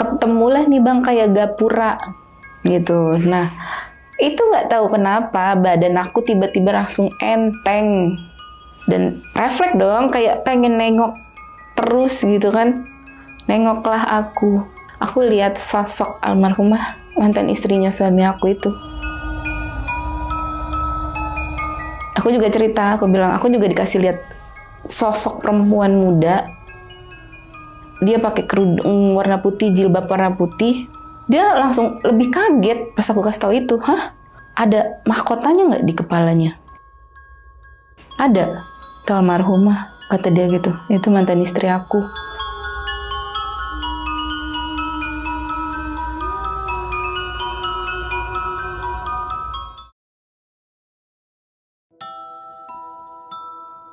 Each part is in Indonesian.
ketemulah nih bang kayak gapura gitu. Nah itu nggak tahu kenapa badan aku tiba-tiba langsung enteng dan refleks dong, kayak pengen nengok terus gitu kan. Nengoklah aku lihat sosok almarhumah mantan istrinya suami aku itu. Aku juga cerita, aku bilang aku juga dikasih lihat sosok perempuan muda. Dia pakai kerudung warna putih, jilbab warna putih. Dia langsung lebih kaget pas aku kasih tahu itu. Hah? Ada mahkotanya nggak di kepalanya? Ada. Ke almarhumah, kata dia gitu. Itu mantan istri aku.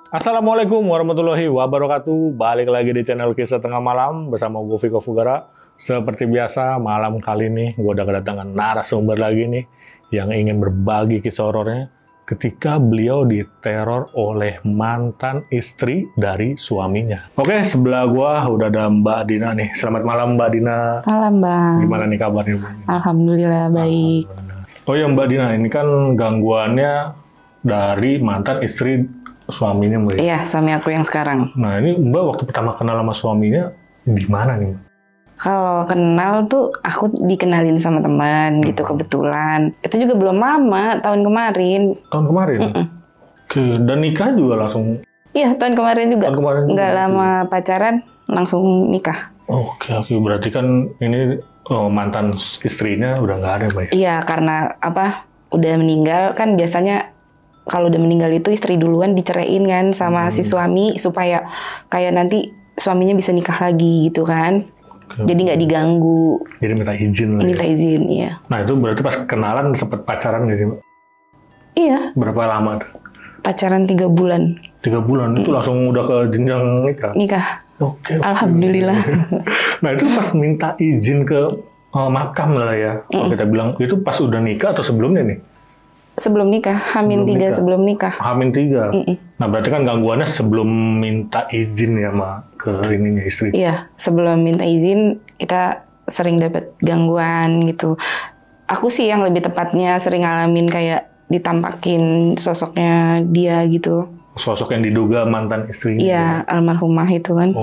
Assalamualaikum warahmatullahi wabarakatuh. Balik lagi di channel Kisah Tengah Malam bersama gue Viko Fugara. Seperti biasa, malam kali ini gue udah kedatangan narasumber lagi nih yang ingin berbagi kisah horornya ketika beliau diteror oleh mantan istri dari suaminya. Oke, sebelah gue udah ada Mbak Dina nih. Selamat malam Mbak Dina. Malam bang. Gimana nih kabarnya? Alhamdulillah baik. Oh ya Mbak Dina, ini kan gangguannya dari mantan istri suaminya Mbak. Iya, suami aku yang sekarang. Nah ini Mbak waktu pertama kenal sama suaminya di mana nih Mbak? Kalau kenal tuh aku dikenalin sama teman gitu kebetulan. Itu juga belum lama, tahun kemarin. Tahun kemarin? Oke, dan nikah juga langsung? Iya, tahun kemarin juga. Tahun kemarin juga. Nggak lama pacaran, langsung nikah. Oke, berarti kan ini mantan istrinya udah nggak ada Mbak? Iya, karena apa? Udah meninggal kan biasanya. Kalau udah meninggal itu istri duluan diceraiin kan sama si suami supaya kayak nanti suaminya bisa nikah lagi gitu kan. Jadi nggak diganggu. Jadi minta izin lah. Minta izin, iya. Nah itu berarti pas kenalan sempet pacaran nggak sih Mbak? Iya. Berapa lama tuh? Pacaran 3 bulan. 3 bulan? Itu langsung udah ke jenjang nikah? Nikah. Oke. Alhamdulillah. Nah itu pas minta izin ke makam lah ya. Kalau kita bilang itu pas udah nikah atau sebelumnya nih? Sebelum nikah, H-3 sebelum nikah. H-3. Nah berarti kan gangguannya sebelum minta izin ya ke ininya istri. Iya, sebelum minta izin kita sering dapat gangguan gitu. Aku sih yang lebih tepatnya sering ngalamin kayak ditampakin sosoknya dia gitu. Sosok yang diduga mantan istrinya. Iya, almarhumah itu kan.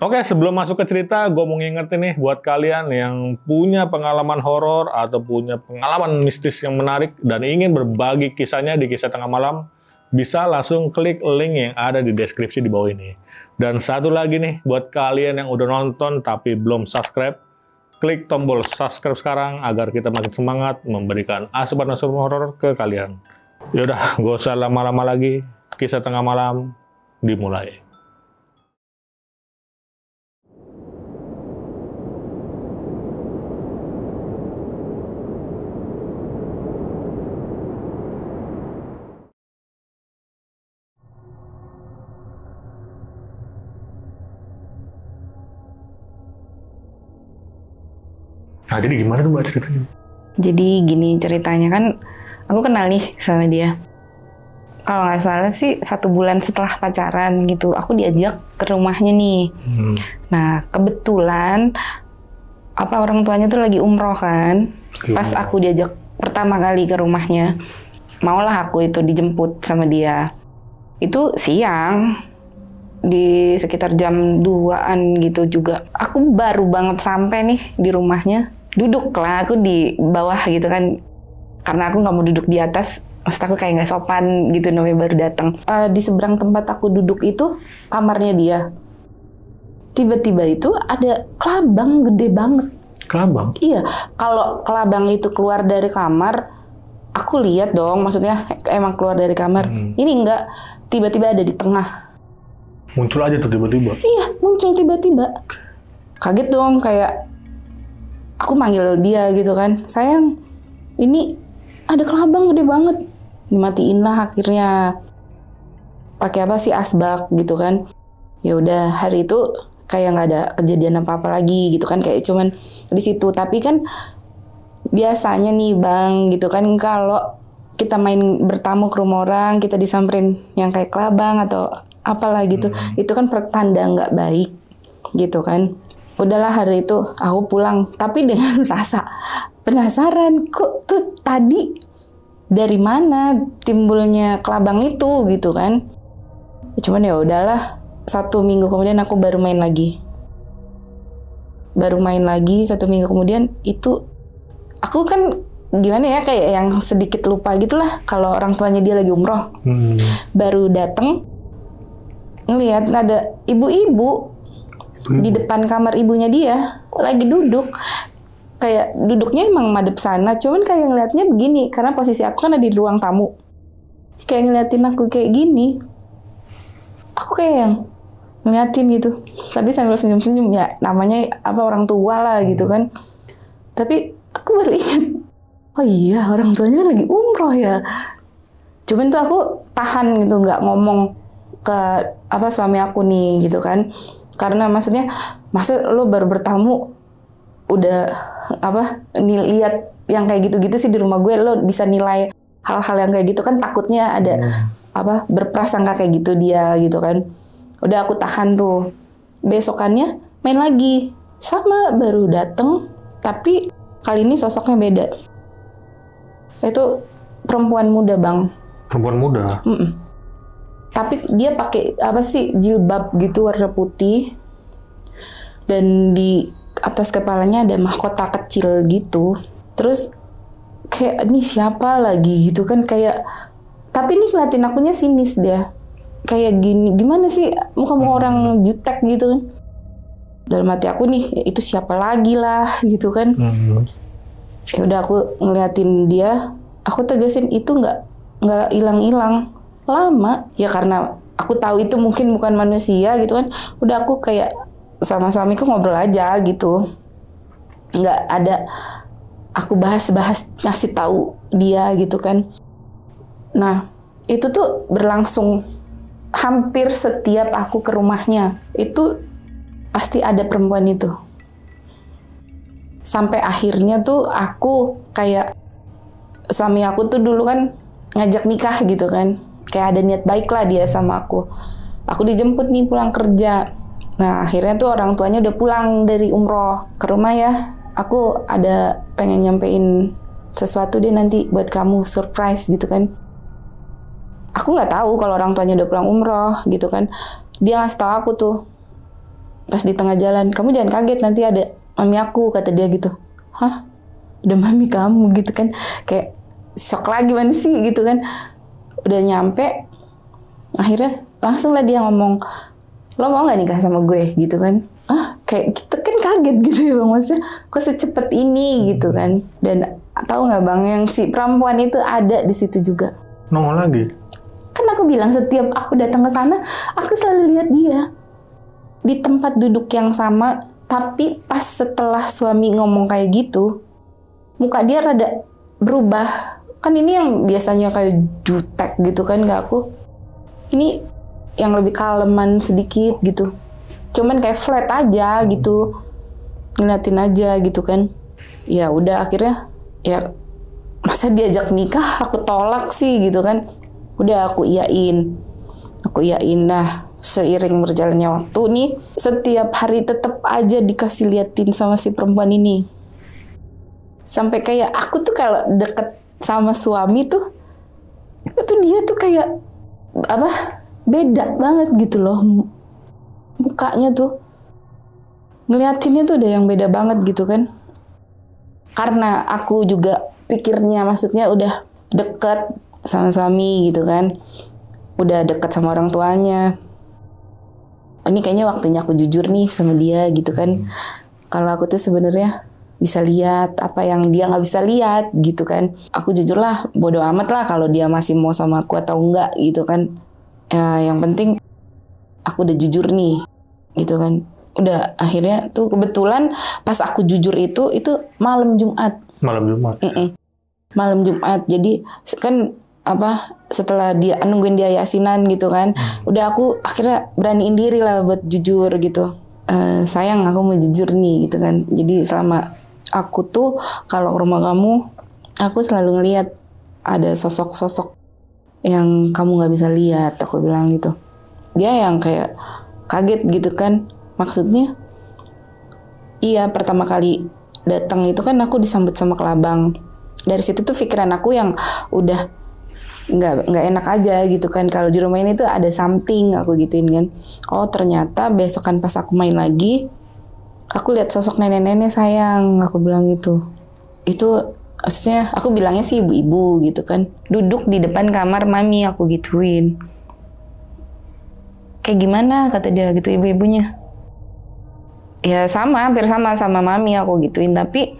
Oke, sebelum masuk ke cerita, gue mau ngingetin nih buat kalian yang punya pengalaman horor atau punya pengalaman mistis yang menarik dan ingin berbagi kisahnya di Kisah Tengah Malam, bisa langsung klik link yang ada di deskripsi di bawah ini. Dan satu lagi nih, buat kalian yang udah nonton tapi belum subscribe, klik tombol subscribe sekarang agar kita makin semangat memberikan asupan-asupan horor ke kalian. Yaudah, gak usah lama-lama lagi, Kisah Tengah Malam dimulai. Nah, jadi gimana tuh Mbak ceritanya? Jadi gini ceritanya kan, aku kenal nih sama dia. Kalau nggak salah sih 1 bulan setelah pacaran gitu, aku diajak ke rumahnya nih. Nah, kebetulan orang tuanya tuh lagi umroh kan. Pas aku diajak pertama kali ke rumahnya, maulah aku itu dijemput sama dia. Itu siang. Di sekitar jam 2-an gitu juga. Aku baru banget sampai nih di rumahnya. Duduk lah, aku di bawah gitu kan. Karena aku nggak mau duduk di atas. Maksud aku kayak nggak sopan gitu namanya baru datang. Di seberang tempat aku duduk itu kamarnya dia. Tiba-tiba itu ada kelabang gede banget. Kelabang? Iya, kalau kelabang itu keluar dari kamar, aku lihat dong, maksudnya emang keluar dari kamar. Ini enggak, tiba-tiba ada di tengah. Muncul aja tuh tiba-tiba? Iya, muncul tiba-tiba. Kaget dong, kayak aku manggil dia gitu kan. Sayang, ini ada kelabang gede banget. Dimatiin lah akhirnya. Pakai apa sih, asbak gitu kan. Ya udah, hari itu kayak nggak ada kejadian apa-apa lagi gitu kan. Kayak cuman di situ. Tapi kan biasanya nih bang gitu kan, kalau kita main bertamu ke rumah orang, kita disamperin yang kayak kelabang atau apalah gitu, itu kan pertanda nggak baik gitu kan. udahlah hari itu aku pulang, tapi dengan rasa penasaran, kok tuh tadi dari mana timbulnya kelabang itu gitu kan. Cuman ya udahlah, 1 minggu kemudian aku baru main lagi. 1 minggu kemudian itu aku kan gimana ya, kayak yang sedikit lupa gitulah kalau orang tuanya dia lagi umroh. Baru datang ngelihat ada ibu-ibu di depan kamar ibunya dia lagi duduk. Kayak duduknya emang madep sana, cuman kayak ngeliatnya begini karena posisi aku kan ada di ruang tamu. Kayak ngeliatin aku kayak gini. Aku kayak yang ngeliatin gitu, tapi sambil senyum-senyum, ya namanya apa, orang tua lah gitu kan. Tapi aku baru ingat, oh iya orang tuanya lagi umroh ya. Cuman tuh aku tahan gitu, nggak ngomong ke apa suami aku nih gitu kan, karena maksudnya masa lo baru bertamu udah apa lihat yang kayak gitu-gitu sih di rumah gue, lo bisa nilai hal-hal yang kayak gitu kan, takutnya ada apa berprasangka kayak gitu dia gitu kan. Udah aku tahan tuh. Besokannya main lagi. Sama, baru dateng. Tapi kali ini sosoknya beda. Itu perempuan muda, Bang. Perempuan muda? Tapi dia pakai apa sih, jilbab gitu warna putih. Dan di atas kepalanya ada mahkota kecil gitu. Terus kayak ini siapa lagi gitu kan, kayak, tapi ini ngeliatin akunya sinis dia. Kayak gini, gimana sih muka-muka orang jutek gitu kan. Dalam hati aku nih, itu siapa lagi lah gitu kan. Ya udah aku ngeliatin dia, aku tegasin itu nggak hilang-hilang. Lama ya karena aku tahu itu mungkin bukan manusia gitu kan. Udah aku kayak sama suamiku ngobrol aja gitu. Nggak ada aku bahas-bahas ngasih tahu dia gitu kan. Nah, itu tuh berlangsung hampir setiap aku ke rumahnya. Itu pasti ada perempuan itu. Sampai akhirnya tuh aku kayak, suami aku tuh dulu kan ngajak nikah gitu kan. Kayak ada niat baik lah dia sama aku. Aku dijemput nih pulang kerja. Nah, akhirnya tuh orang tuanya udah pulang dari umroh ke rumah ya. Aku ada pengen nyampein sesuatu deh nanti buat kamu, surprise gitu kan. Aku nggak tahu kalau orang tuanya udah pulang umroh gitu kan. Dia ngasih tahu aku tuh pas di tengah jalan, kamu jangan kaget nanti ada mami aku, kata dia gitu. Hah? Udah mami kamu gitu kan. Kayak shock lagi mana sih gitu kan. Udah nyampe, akhirnya langsung lah dia ngomong, lo mau nggak nikah sama gue gitu kan. Kayak kita kan kaget gitu ya Bang, maksudnya kok secepat ini gitu kan. Dan tahu nggak Bang, yang si perempuan itu ada di situ juga. Nongol lagi? Kan aku bilang setiap aku datang ke sana, aku selalu lihat dia di tempat duduk yang sama. Tapi pas setelah suami ngomong kayak gitu, muka dia rada berubah. Kan ini yang biasanya kayak jutek gitu kan, gak aku. Ini yang lebih kaleman sedikit gitu. Cuman kayak flat aja gitu, ngeliatin aja gitu kan. Ya udah akhirnya, ya masa diajak nikah aku tolak sih gitu kan. Udah aku iyain. Nah, seiring berjalannya waktu nih, setiap hari tetap aja dikasih liatin sama si perempuan ini. Sampai kayak aku tuh kalau deket sama suami tuh, itu dia tuh kayak apa, beda banget gitu loh. Mukanya tuh, ngeliatinnya tuh udah yang beda banget gitu kan. Karena aku juga pikirnya maksudnya udah deket sama suami gitu kan, udah deket sama orang tuanya. Ini kayaknya waktunya aku jujur nih sama dia gitu kan. Kalau aku tuh sebenarnya bisa lihat apa yang dia nggak bisa lihat gitu kan. Aku jujur lah, bodo amat lah kalau dia masih mau sama aku atau enggak gitu kan. Ya, yang penting aku udah jujur nih gitu kan. Udah akhirnya tuh kebetulan pas aku jujur itu malam Jumat. Malam Jumat. Jadi kan apa, setelah dia nungguin dia yasinan gitu kan, udah aku akhirnya beraniin diri lah buat jujur gitu. Sayang aku mau jujur nih gitu kan. Jadi selama aku tuh kalau ke rumah kamu, aku selalu ngelihat ada sosok-sosok yang kamu nggak bisa lihat, aku bilang gitu. Dia yang kayak kaget gitu kan, maksudnya Iya, pertama kali datang itu kan aku disambut sama kelabang. Dari situ tuh pikiran aku yang udah nggak enak aja gitu kan. Kalau di rumah ini tuh ada something, aku gituin kan. Oh ternyata besokan pas aku main lagi, aku lihat sosok nenek-nenek sayang, aku bilang gitu. Itu maksudnya aku bilangnya sih ibu-ibu gitu kan. Duduk di depan kamar mami, aku gituin. Kayak gimana kata dia gitu ibu-ibunya. Ya sama, hampir sama mami aku gituin, tapi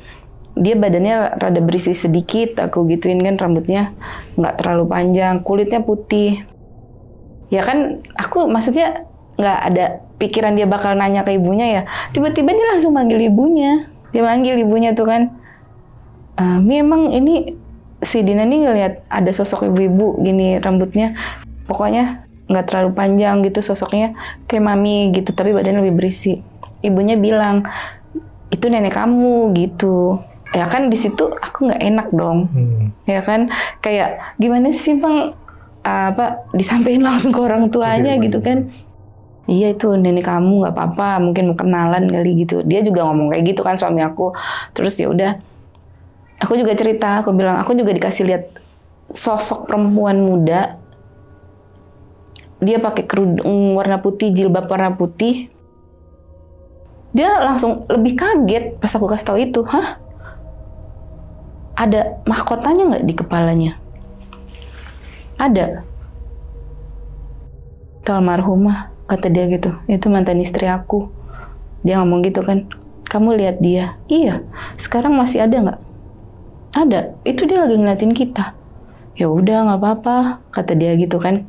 dia badannya rada berisi sedikit, aku gituin kan, rambutnya nggak terlalu panjang, kulitnya putih. Ya kan, aku maksudnya nggak ada pikiran dia bakal nanya ke ibunya ya. Tiba-tiba dia langsung manggil ibunya. Dia manggil ibunya tuh kan. Memang ini si Dina nih ngeliat ada sosok ibu-ibu gini rambutnya. Pokoknya nggak terlalu panjang gitu sosoknya, kayak mami gitu, tapi badannya lebih berisi. Ibunya bilang, itu nenek kamu gitu. Ya kan di situ aku nggak enak dong. Ya kan kayak gimana sih bang, disampaikan langsung ke orang tuanya gitu kan. Iya itu nenek kamu, nggak apa-apa, mungkin mau kenalan kali gitu. Dia juga ngomong kayak gitu kan suami aku. Terus ya udah, aku juga cerita, aku bilang aku juga dikasih lihat sosok perempuan muda. Dia pakai kerudung warna putih, jilbab warna putih. Dia langsung lebih kaget pas aku kasih tahu itu. Hah? Ada mahkotanya nggak di kepalanya? Ada. Almarhumah, kata dia gitu. Itu mantan istri aku. Dia ngomong gitu kan. Kamu lihat dia? Iya. Sekarang masih ada nggak? Ada. Itu dia lagi ngeliatin kita. Ya udah nggak apa-apa, kata dia gitu kan.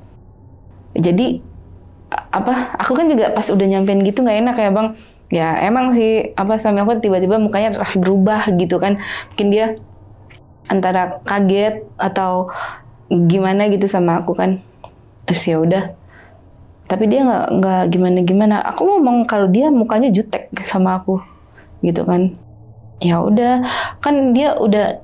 Jadi aku kan juga pas udah nyampein gitu nggak enak ya bang. Ya emang sih suami aku tiba-tiba mukanya berubah gitu kan. Mungkin dia antara kaget atau gimana gitu sama aku kan. Ya udah. Tapi dia nggak gimana-gimana. Aku ngomong kalau dia mukanya jutek sama aku gitu kan. Ya udah, kan dia udah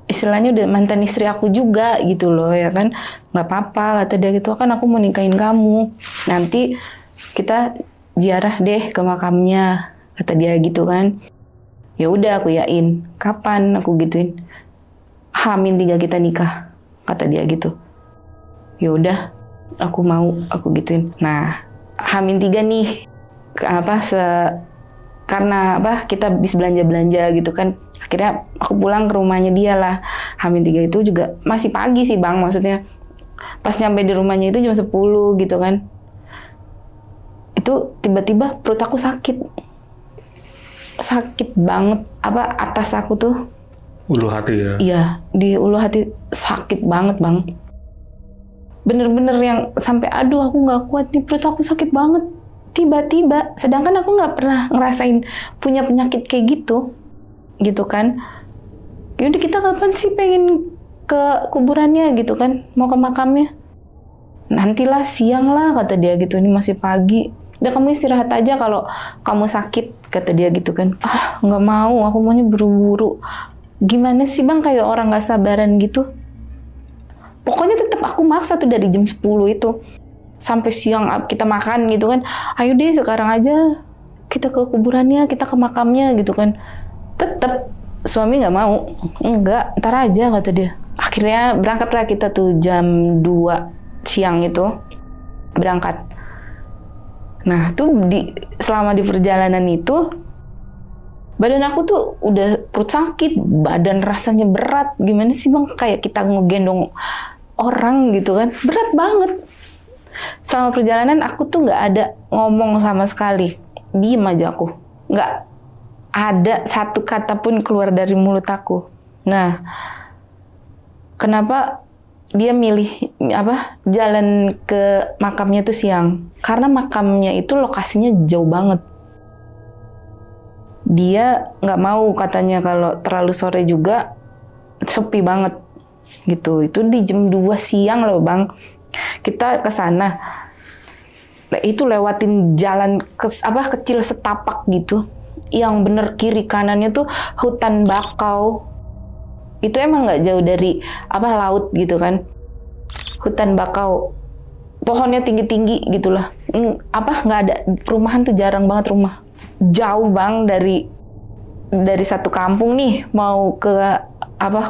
istilahnya udah mantan istri aku juga gitu loh ya kan. Nggak apa-apa kata dia gitu, kan aku mau nikahin kamu. Nanti kita ziarah deh ke makamnya, kata dia gitu kan. Ya udah aku yain. Kapan aku gituin? H-3 kita nikah, kata dia gitu. Ya udah, aku mau, aku gituin. Nah, H-3 nih karena kita habis belanja-belanja gitu kan. Akhirnya aku pulang ke rumahnya dia lah. H-3 itu juga masih pagi sih bang, maksudnya. Pas nyampe di rumahnya itu jam 10 gitu kan. Itu tiba-tiba perut aku sakit. Sakit banget. Atas aku tuh. Ulu hati ya? Iya, di ulu hati sakit banget bang. Bener-bener yang sampai aduh aku nggak kuat nih, perut aku sakit banget. Tiba-tiba, sedangkan aku nggak pernah ngerasain punya penyakit kayak gitu. Gitu kan. Yaudah kita kapan sih pengen ke kuburannya gitu kan, mau ke makamnya? Nantilah siang lah kata dia gitu, ini masih pagi. Udah kamu istirahat aja kalau kamu sakit, kata dia gitu kan. Nggak mau, aku maunya buru-buru. Gimana sih bang, kayak orang nggak sabaran gitu. Pokoknya tetap aku maksa tuh dari jam 10 itu sampai siang kita makan gitu kan. Ayo deh sekarang aja kita ke kuburannya, kita ke makamnya gitu kan. Tetap suami nggak mau. Enggak, ntar aja kata dia. Akhirnya berangkatlah kita tuh jam 2 siang itu berangkat. Nah tuh selama di perjalanan itu badan aku tuh udah perut sakit, badan rasanya berat. Gimana sih bang, kayak kita ngegendong orang gitu kan, berat banget. Selama perjalanan aku tuh nggak ada ngomong sama sekali, diem aja aku, nggak ada satu kata pun keluar dari mulut aku. Nah, kenapa dia milih jalan ke makamnya tuh siang? Karena makamnya itu lokasinya jauh banget. Dia nggak mau katanya kalau terlalu sore juga sepi banget gitu. Itu di jam 2 siang loh bang. Kita ke sana. Itu lewatin jalan kecil setapak gitu. Yang bener kiri kanannya tuh hutan bakau. Itu emang nggak jauh dari laut gitu kan. Hutan bakau. Pohonnya tinggi-tinggi gitulah. Nggak ada perumahan tuh, jarang banget rumah. Jauh bang dari dari satu kampung nih mau ke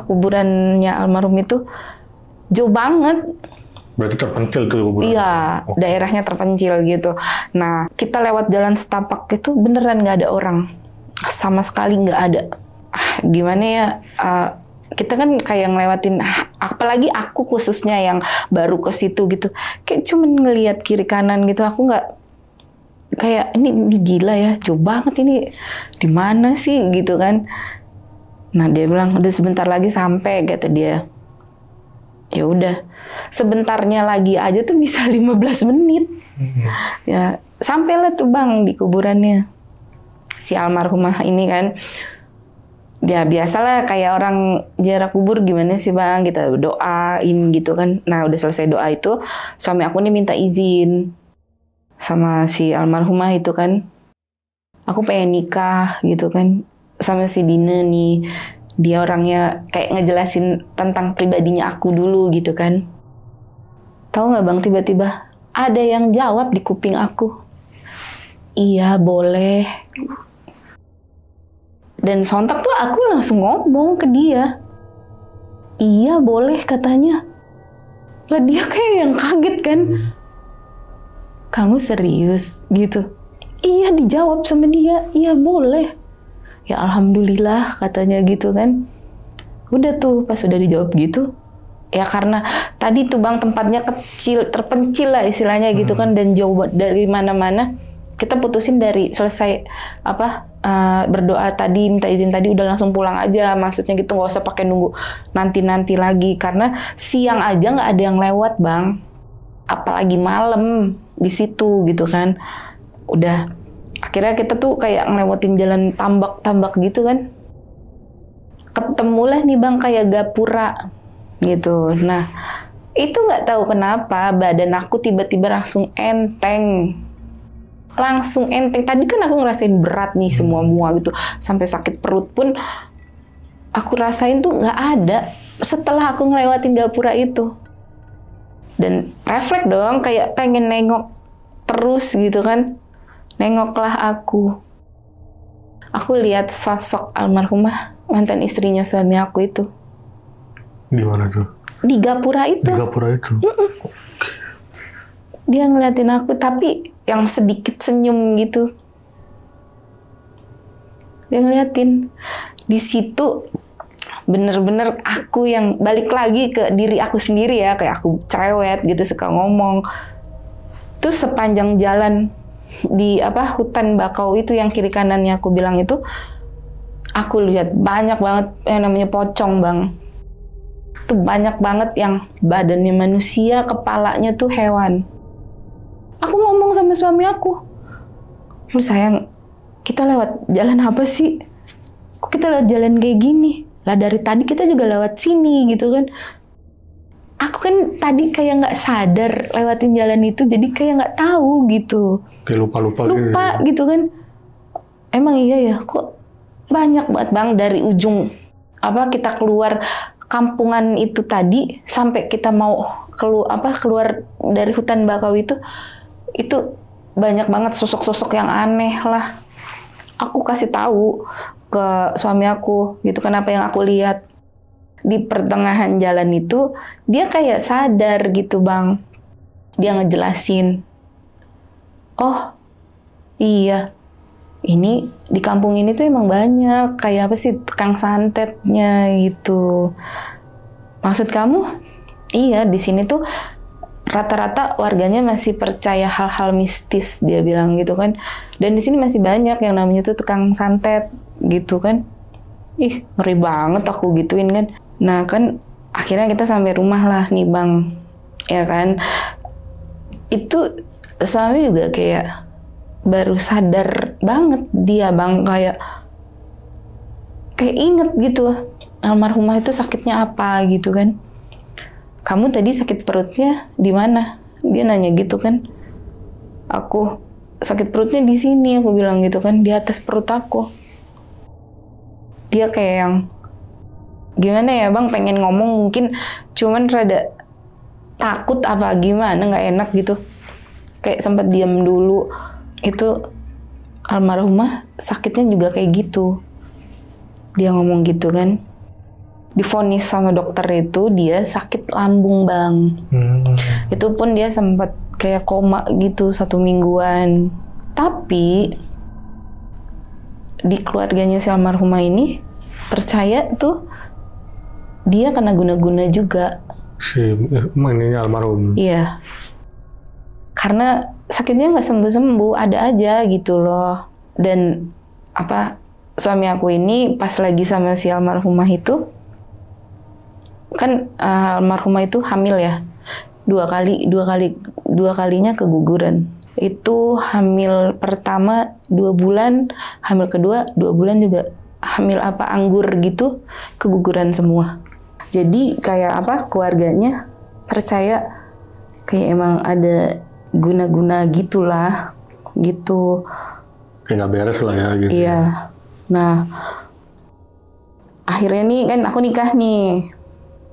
kuburannya almarhum itu jauh banget. Berarti terpencil tuh kuburan? Iya, daerahnya terpencil gitu. Nah, kita lewat jalan setapak itu beneran nggak ada orang. Sama sekali nggak ada. Gimana ya, kita kan kayak ngelewatin, apalagi aku khususnya yang baru ke situ gitu. Kayak cuman ngelihat kiri kanan gitu, aku nggak, kayak ini gila ya, jauh banget ini, di mana sih gitu kan. Nah dia bilang udah sebentar lagi sampai, kata dia. Ya udah, sebentarnya lagi aja tuh bisa 15 menit. Ya sampailah tuh Bang di kuburannya si almarhumah ini kan. Ya biasalah kayak orang ziarah kubur gimana sih Bang, kita doain gitu kan. Nah udah selesai doa itu, suami aku nih minta izin sama si almarhumah itu kan, aku pengen nikah gitu kan sama si Dina nih. Dia orangnya kayak ngejelasin tentang pribadinya aku dulu gitu kan. Tahu nggak Bang, tiba-tiba ada yang jawab di kuping aku, iya boleh. Dan sontak tuh aku langsung ngomong ke dia, iya boleh katanya. Lah dia kayak yang kaget kan. Kamu serius gitu? Iya, dijawab sama dia, iya boleh. Ya alhamdulillah katanya gitu kan. Udah tuh pas udah dijawab gitu, ya karena tadi tuh Bang tempatnya kecil, terpencil lah istilahnya gitu kan, dan jauh dari mana-mana. Kita putusin dari selesai berdoa tadi, minta izin tadi, udah langsung pulang aja. Maksudnya gitu, nggak usah pakai nunggu nanti lagi, karena siang aja nggak ada yang lewat Bang, apalagi malam di situ gitu kan. Udah akhirnya kita tuh kayak ngelewatin jalan tambak gitu kan. Ketemulah nih Bang kayak gapura gitu. Nah itu nggak tahu kenapa badan aku tiba-tiba langsung enteng. Tadi kan aku ngerasain berat nih semua gitu, sampai sakit perut pun aku rasain tuh nggak ada setelah aku ngelewatin gapura itu. Dan refleks dong, kayak pengen nengok terus gitu kan. Nengoklah aku lihat sosok almarhumah mantan istrinya suami aku itu. Di mana tuh? Di gapura itu. Di gapura itu. Dia ngeliatin aku tapi yang sedikit senyum gitu. Dia ngeliatin. Di situ bener-bener aku yang balik lagi ke diri aku sendiri ya, kayak aku cerewet gitu, suka ngomong. Terus sepanjang jalan di hutan bakau itu yang kiri kanannya aku bilang itu, aku lihat banyak banget yang namanya pocong Bang. Itu banyak banget yang badannya manusia, kepalanya tuh hewan. Aku ngomong sama suami aku, lu sayang, kita lewat jalan apa sih? Kok kita lewat jalan kayak gini? Lah dari tadi kita juga lewat sini gitu kan. Aku kan tadi kayak nggak sadar lewatin jalan itu, jadi kayak nggak tahu gitu. Kayak lupa gitu kan. Emang iya ya, kok banyak banget Bang dari ujung kita keluar kampungan itu tadi sampai kita mau keluar dari hutan bakau itu banyak banget sosok-sosok yang aneh lah. Aku kasih tahu ke suami aku gitu kan apa yang aku lihat. Di pertengahan jalan itu dia kayak sadar gitu Bang. Dia ngejelasin, oh iya, ini di kampung ini tuh emang banyak kayak apa sih, tukang santetnya gitu. Maksud kamu? Iya, di sini tuh rata-rata warganya masih percaya hal-hal mistis, dia bilang gitu kan. Dan di sini masih banyak yang namanya tuh tukang santet gitu kan. Ih, ngeri banget aku gituin kan. Nah kan akhirnya kita sampai rumah lah nih Bang, ya kan. Itu suami juga kayak baru sadar banget dia Bang, kayak inget gitu almarhumah itu sakitnya apa gitu kan. Kamu tadi sakit perutnya di mana? Dia nanya gitu kan. Aku sakit perutnya di sini, aku bilang gitu kan, di atas perut aku. Dia kayak yang gimana ya Bang, pengen ngomong mungkin cuman rada takut apa gimana, nggak enak gitu. Kayak sempat diam dulu. Itu almarhumah sakitnya juga kayak gitu. Dia ngomong gitu kan. Divonis sama dokter itu dia sakit lambung, Bang. Itu pun dia sempat kayak koma gitu 1 mingguan. Tapi di keluarganya si almarhumah ini percaya tuh dia kena guna-guna juga. Si ini almarhum. Iya. Karena sakitnya nggak sembuh-sembuh, ada aja gitu loh. Dan suami aku ini pas lagi sama si almarhumah itu, kan almarhumah itu hamil ya, 2 kalinya keguguran. Itu hamil pertama 2 bulan, hamil kedua 2 bulan juga hamil anggur gitu, keguguran semua. Jadi kayak keluarganya percaya kayak emang ada guna-guna gitulah, gitu. Kayak nggak beres lah ya gitu. Iya. Nah, akhirnya nih kan aku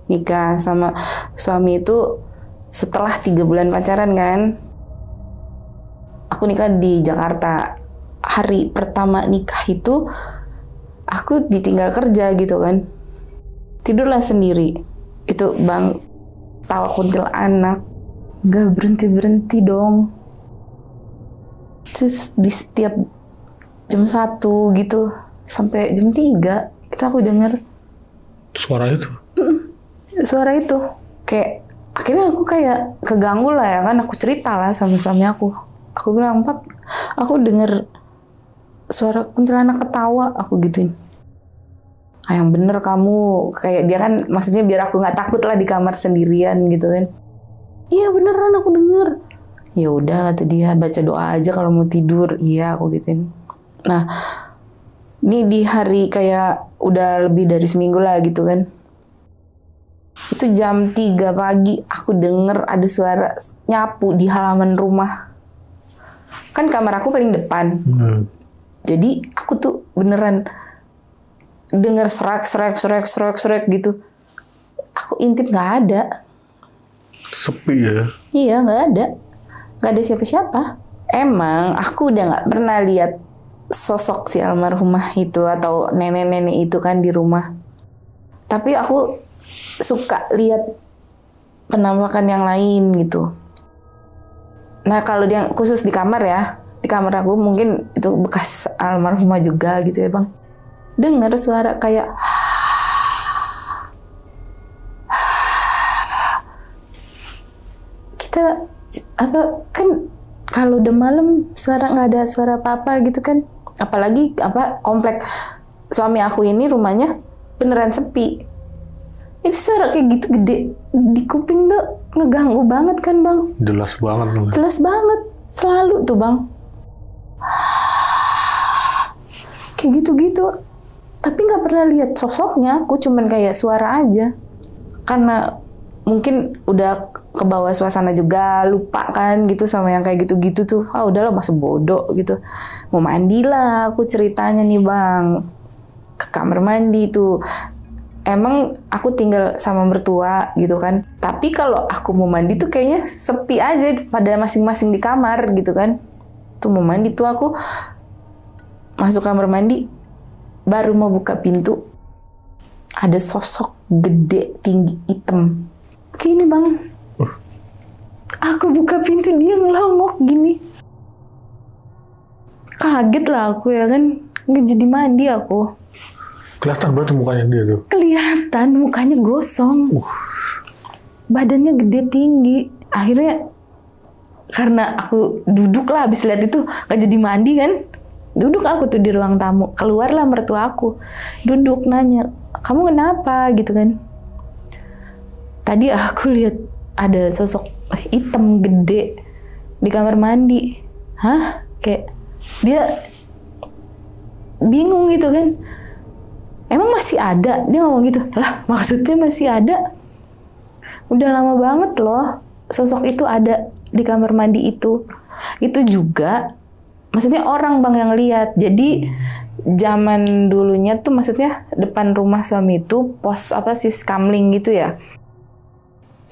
nikah sama suami itu setelah 3 bulan pacaran kan. Aku nikah di Jakarta. Hari pertama nikah itu aku ditinggal kerja gitu kan. Tidurlah sendiri. Itu Bang, tawa kuntilanak. Gak berhenti-berhenti dong. Terus di setiap jam 1 gitu sampai jam 3 itu aku denger suara itu. Kayak akhirnya aku kayak keganggu lah ya kan, aku cerita lah sama suami aku. Aku bilang, "Pak, aku denger suara kuntilanak ketawa," aku gituin. Yang bener kamu, kayak dia kan maksudnya biar aku nggak takut lah di kamar sendirian gitu kan. Iya beneran aku denger. Ya udah kata dia, baca doa aja kalau mau tidur. Iya aku gituin. Nah, ini di hari kayak udah lebih dari seminggu lah gitu kan. Itu jam 3 pagi aku denger ada suara nyapu di halaman rumah. Kan kamar aku paling depan. Jadi aku tuh beneran denger serak gitu. Aku intip nggak ada. Sepi ya? Iya nggak ada siapa-siapa. Emang aku udah nggak pernah lihat sosok si almarhumah itu atau nenek-nenek itu kan di rumah. Tapi aku suka lihat penampakan yang lain gitu. Nah kalau dia khusus di kamar ya, di kamar aku mungkin itu bekas almarhumah juga gitu ya Bang. Dengar suara kayak kita kan kalau udah malam nggak ada suara apa-apa gitu kan. Apalagi komplek suami aku ini rumahnya beneran sepi. Ini suara kayak gitu gede di kuping tuh ngeganggu banget kan Bang. Jelas banget loh. Jelas banget. Selalu tuh Bang. Kayak gitu-gitu. Tapi nggak pernah lihat sosoknya. Aku cuman kayak suara aja. Karena mungkin udah kebawa suasana juga, lupa kan gitu sama yang kayak gitu-gitu tuh. Udahlah masa bodoh gitu. Mau mandi lah aku ceritanya nih Bang. Ke kamar mandi tuh. Emang aku tinggal sama mertua gitu kan. Tapi kalau aku mau mandi tuh kayaknya sepi aja pada masing-masing di kamar gitu kan. Tuh mau mandi tuh aku masuk kamar mandi, baru mau buka pintu, ada sosok gede, tinggi, hitam. Gini Bang. Aku buka pintu, dia ngelongok gini. Kaget lah aku ya kan. Nggak jadi mandi aku. Kelihatan berarti mukanya dia tuh? Kelihatan, mukanya gosong. Badannya gede, tinggi. Akhirnya, karena aku duduk lah habis lihat itu, nggak jadi mandi kan. Duduk aku tuh di ruang tamu. Keluarlah mertua aku. Duduk nanya, "Kamu kenapa?" gitu kan. Tadi aku lihat ada sosok hitam gede di kamar mandi. Hah? Kayak dia bingung gitu kan. Emang masih ada? Dia ngomong gitu. Lah maksudnya masih ada? Udah lama banget loh sosok itu ada di kamar mandi itu. Itu juga maksudnya orang Bang yang lihat. Jadi zaman dulunya tuh maksudnya depan rumah suami itu pos skamling gitu ya.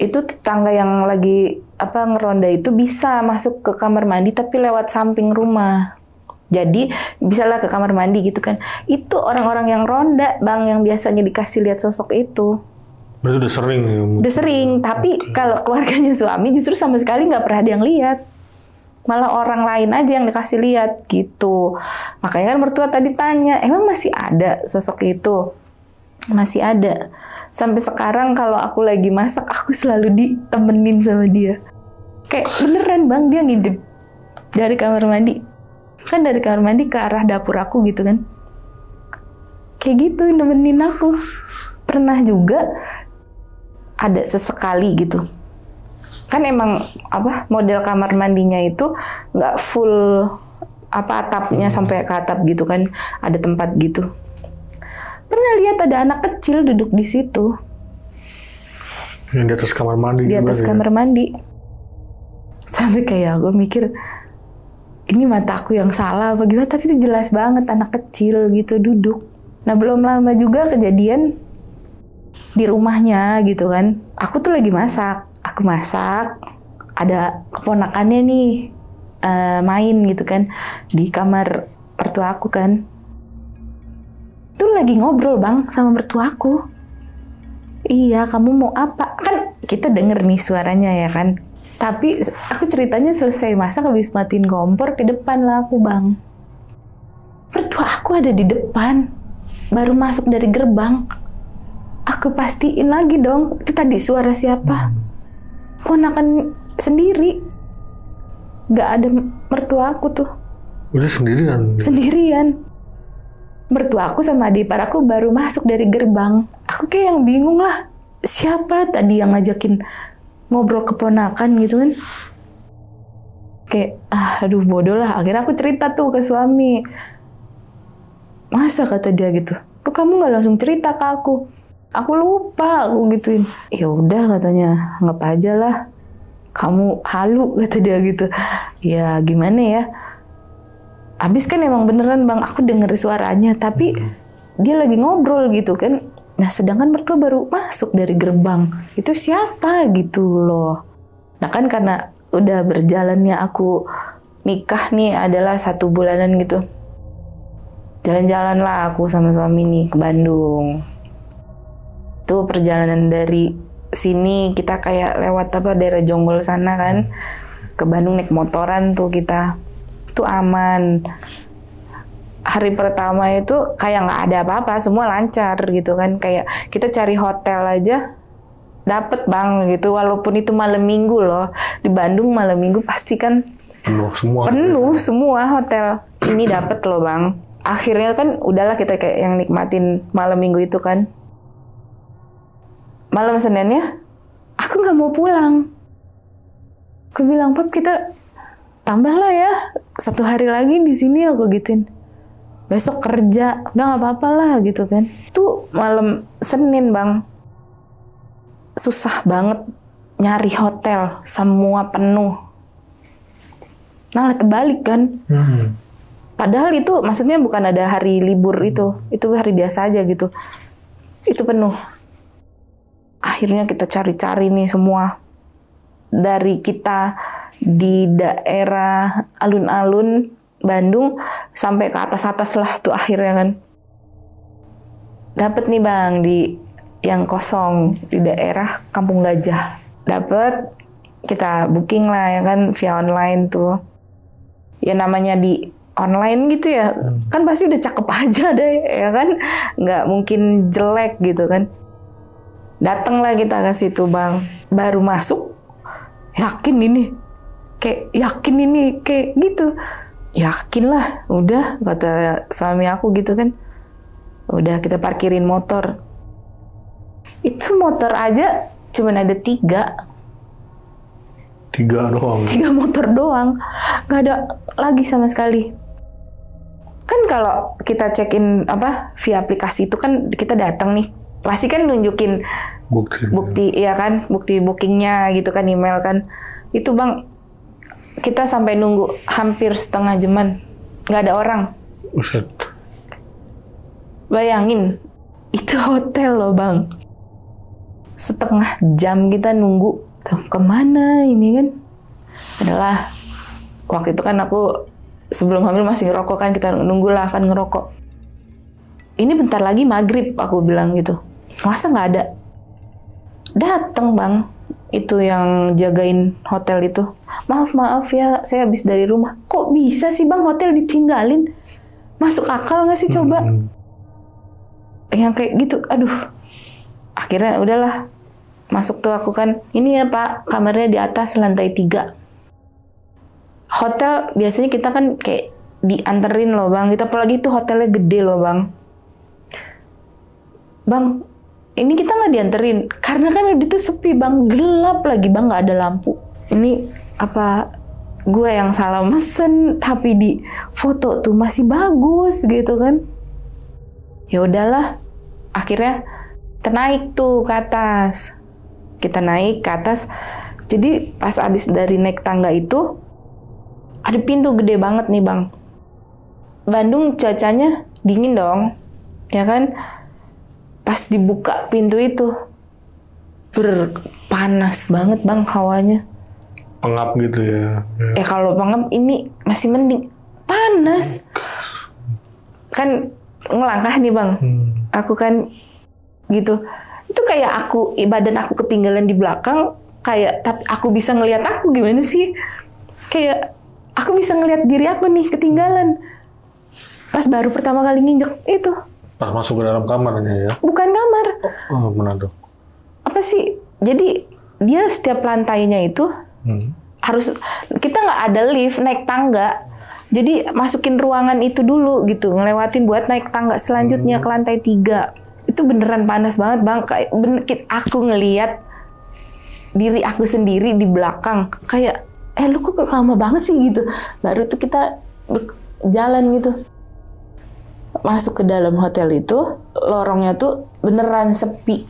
Itu tetangga yang lagi ngeronda itu bisa masuk ke kamar mandi tapi lewat samping rumah. Jadi bisalah ke kamar mandi gitu kan. Itu orang-orang yang ronda bang, yang biasanya dikasih lihat sosok itu. Berarti udah sering ya? Udah sering, tapi kalau keluarganya suami justru sama sekali nggak pernah ada yang lihat. Malah orang lain aja yang dikasih lihat gitu. Makanya kan mertua tadi tanya, emang masih ada sosok itu? Masih ada. Sampai sekarang kalau aku lagi masak, aku selalu ditemenin sama dia. Kayak beneran bang, dia ngintip dari kamar mandi. Kan dari kamar mandi ke arah dapur aku gitu kan. Kayak gitu nemenin aku. Pernah juga ada sesekali gitu. Kan emang model kamar mandinya itu nggak full atapnya sampai ke atap gitu kan. Ada tempat gitu. Pernah lihat ada anak kecil duduk di situ. Yang di atas kamar mandi. Di atas kamar mandi. Sampai kayak gue mikir, ini mata aku yang salah apa gimana, tapi itu jelas banget anak kecil gitu duduk. Nah belum lama juga kejadian di rumahnya gitu kan. Aku tuh lagi masak, ada keponakannya nih main gitu kan di kamar mertua aku kan. Tuh lagi ngobrol bang sama mertua aku. Iya, kamu mau apa? Kan kita denger nih suaranya ya kan. Tapi aku ceritanya selesai masak, habis matiin kompor, ke depan lah aku bang. Mertua aku ada di depan, baru masuk dari gerbang. Aku pastiin lagi dong, itu tadi suara siapa? Ponakan sendiri. Gak ada mertua aku tuh. Udah sendirian? Sendirian. Mertua aku sama adik ipar aku baru masuk dari gerbang. Aku kayak yang bingung lah, siapa tadi yang ngajakin ngobrol keponakan gitu kan. Kayak, aduh bodoh lah. Akhirnya aku cerita tuh ke suami. Masa kata dia gitu, kok kamu gak langsung cerita ke aku? Aku lupa, aku gituin. Ya udah katanya, anggap aja lah. Kamu halu, kata dia gitu. Ya gimana ya. Abis kan emang beneran bang, aku denger suaranya. Tapi dia lagi ngobrol gitu kan. Nah sedangkan mertua baru masuk dari gerbang. Itu siapa gitu loh. Nah kan karena udah berjalannya aku nikah nih adalah 1 bulanan gitu. Jalan-jalan lah aku sama suami nih ke Bandung. Itu perjalanan dari sini kita kayak lewat daerah Jonggol sana kan. Ke Bandung naik motoran tuh kita. Itu aman. Hari pertama itu kayak nggak ada apa-apa, semua lancar gitu kan. Kayak kita cari hotel aja dapet bang gitu, walaupun itu malam minggu loh. Di Bandung malam minggu pasti kan penuh semua hotel. Ini dapet loh bang. Akhirnya kan udahlah kita kayak yang nikmatin malam minggu itu kan. Malam Seninnya aku nggak mau pulang. Aku bilang, Pap kita tambahlah ya 1 hari lagi di sini, aku gituin. Besok kerja, udah gak apa-apa lah gitu kan. Itu malam Senin bang, susah banget nyari hotel, semua penuh. Malah terbalik kan. Padahal itu maksudnya bukan ada hari libur itu hari biasa aja gitu. Itu penuh. Akhirnya kita cari-cari nih semua. Dari kita di daerah alun-alun Bandung sampai ke atas-atas lah tuh akhirnya kan. Dapat nih bang di yang kosong di daerah Kampung Gajah. Dapat, kita booking lah ya kan via online tuh. Ya namanya di online gitu ya, kan pasti udah cakep aja deh ya kan. Nggak mungkin jelek gitu kan. Datanglah kita ke situ bang. Baru masuk, yakin ini kayak gitu. Yakin lah, udah kata suami aku gitu kan. Udah kita parkirin motor. Itu motor aja cuman ada 3 doang. 3 motor doang. Gak ada lagi sama sekali. Kan kalau kita check-in via aplikasi itu kan kita datang nih. Pasti kan nunjukin bukti ya kan, bukti bookingnya gitu kan, email kan. Itu bang, kita sampai nunggu hampir setengah jaman, nggak ada orang. Buset. Bayangin, itu hotel loh bang. Setengah jam kita nunggu. Kemana ini kan? Adalah waktu itu kan aku sebelum hamil masih ngerokok kan, kita nunggulah kan ngerokok. Ini bentar lagi maghrib, aku bilang gitu. Masa nggak ada? Dateng bang, itu yang jagain hotel itu. Maaf ya, saya habis dari rumah. Kok bisa sih bang hotel ditinggalin? Masuk akal nggak sih coba? Yang kayak gitu, aduh. Akhirnya udahlah, masuk tuh aku kan. Ini ya pak, kamarnya di atas lantai 3. Hotel biasanya kita kan kayak dianterin loh bang. Kita apalagi tuh hotelnya gede loh bang. Bang, ini kita nggak dianterin karena kan udah tuh sepi bang, gelap lagi bang, nggak ada lampu. Ini apa gue yang salah mesen, tapi di foto tuh masih bagus gitu kan. Ya udahlah, akhirnya kita naik tuh ke atas. Kita naik ke atas. Jadi pas abis dari naik tangga itu ada pintu gede banget nih bang. Bandung cuacanya dingin dong, ya kan? Pas dibuka pintu itu panas banget bang hawanya. Pengap gitu ya. Kalau pengap ini masih mending, panas. Kan ngelangkah nih bang. Aku kan gitu. Itu kayak badan aku ketinggalan di belakang, kayak tapi aku bisa ngelihat aku gimana sih? Kayak aku bisa ngelihat diri aku nih ketinggalan. Pas baru pertama kali nginjek itu. Pas masuk ke dalam kamarnya ya? Bukan kamar. Oh, mana tuh? Apa sih? Jadi dia setiap lantainya itu harus, kita nggak ada lift, naik tangga. Jadi masukin ruangan itu dulu gitu, ngelewatin buat naik tangga selanjutnya ke lantai 3. Itu beneran panas banget bang. Kayak aku ngelihat diri aku sendiri di belakang. Kayak lu kok lama banget sih gitu. Baru tuh kita jalan gitu. Masuk ke dalam hotel itu, lorongnya tuh beneran sepi.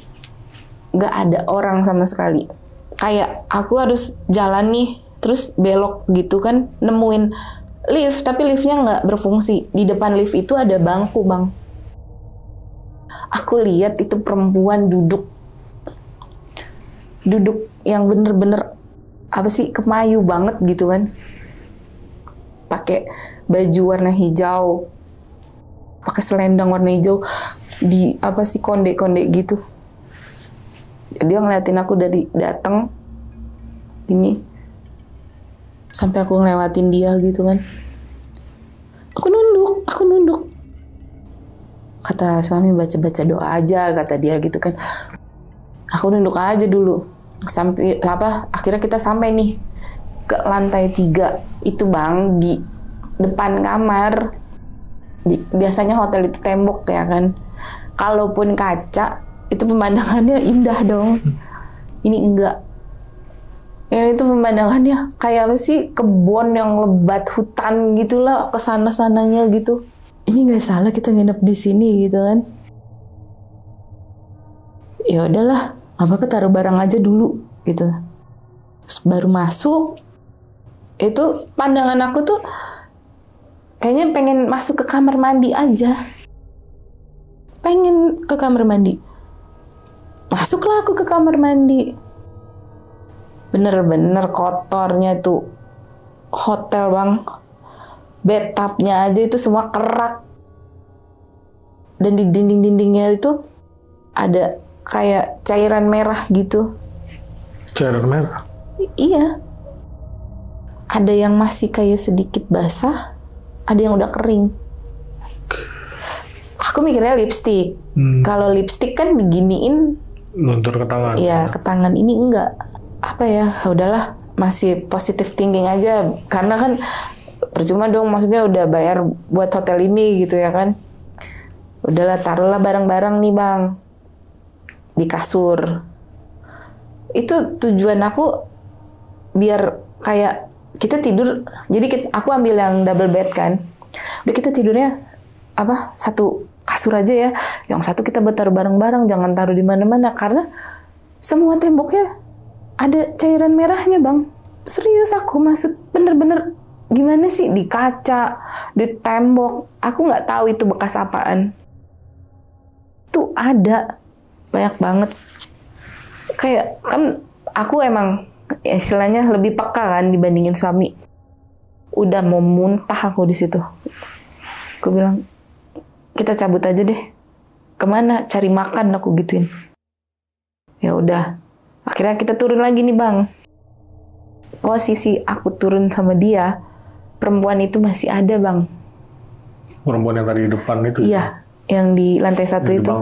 Nggak ada orang sama sekali. Kayak aku harus jalan nih, terus belok gitu kan, nemuin lift, tapi liftnya nggak berfungsi. Di depan lift itu ada bangku, bang. Aku lihat itu perempuan duduk yang bener-bener, apa sih, kemayu banget gitu kan. Pakai baju warna hijau, pakai selendang warna hijau, di apa sih, konde-konde gitu. Dia ngeliatin aku dari datang ini sampai aku ngelewatin dia gitu kan. Aku nunduk. Kata suami, baca-baca doa aja, kata dia gitu kan. Aku nunduk aja dulu. Sampai akhirnya kita sampai nih ke lantai 3 itu bang, di depan kamar. Biasanya hotel itu tembok ya kan. Kalaupun kaca, itu pemandangannya indah dong. Ini enggak. Ini itu pemandangannya kayak apa sih, kebun yang lebat, hutan gitulah, kesana-sananya gitu. Ini nggak salah kita nginep di sini gitu kan. Ya udahlah, nggak apa-apa, taruh barang aja dulu gitu. Terus baru masuk, itu pandangan aku tuh kayaknya pengen masuk ke kamar mandi aja. Pengen ke kamar mandi. Masuklah aku ke kamar mandi. Bener-bener kotornya tuh hotel bang. Bathtubnya aja itu semua kerak. Dan di dinding-dindingnya itu ada kayak cairan merah gitu. Cairan merah? Iya. Ada yang masih kayak sedikit basah, ada yang udah kering. Aku mikirnya lipstik. Kalau lipstik kan diginiin, luntur ke tangan. Iya, ke tangan. Ini enggak. Apa ya? Udahlah, masih positive thinking aja. Karena kan percuma dong, maksudnya udah bayar buat hotel ini gitu ya kan. Udahlah, taruhlah barang-barang nih bang di kasur. Itu tujuan aku biar kayak kita tidur. Jadi aku ambil yang double bed kan. Udah kita tidurnya satu kasur aja ya. Yang satu kita taruh barang-barang, jangan taruh di mana-mana karena semua temboknya ada cairan merahnya bang. Serius aku maksud bener-bener. Gimana sih, di kaca, di tembok. Aku nggak tahu itu bekas apaan. Tuh ada banyak banget. Kayak kan aku emang istilahnya lebih peka kan dibandingin suami. Udah mau muntah aku di situ. Aku bilang, kita cabut aja deh. Kemana? Cari makan, aku gituin. Ya udah. Akhirnya kita turun lagi nih Bang. Posisi aku turun sama dia, perempuan itu masih ada Bang. Perempuan yang tadi di depan itu? Iya, yang di lantai 1 itu.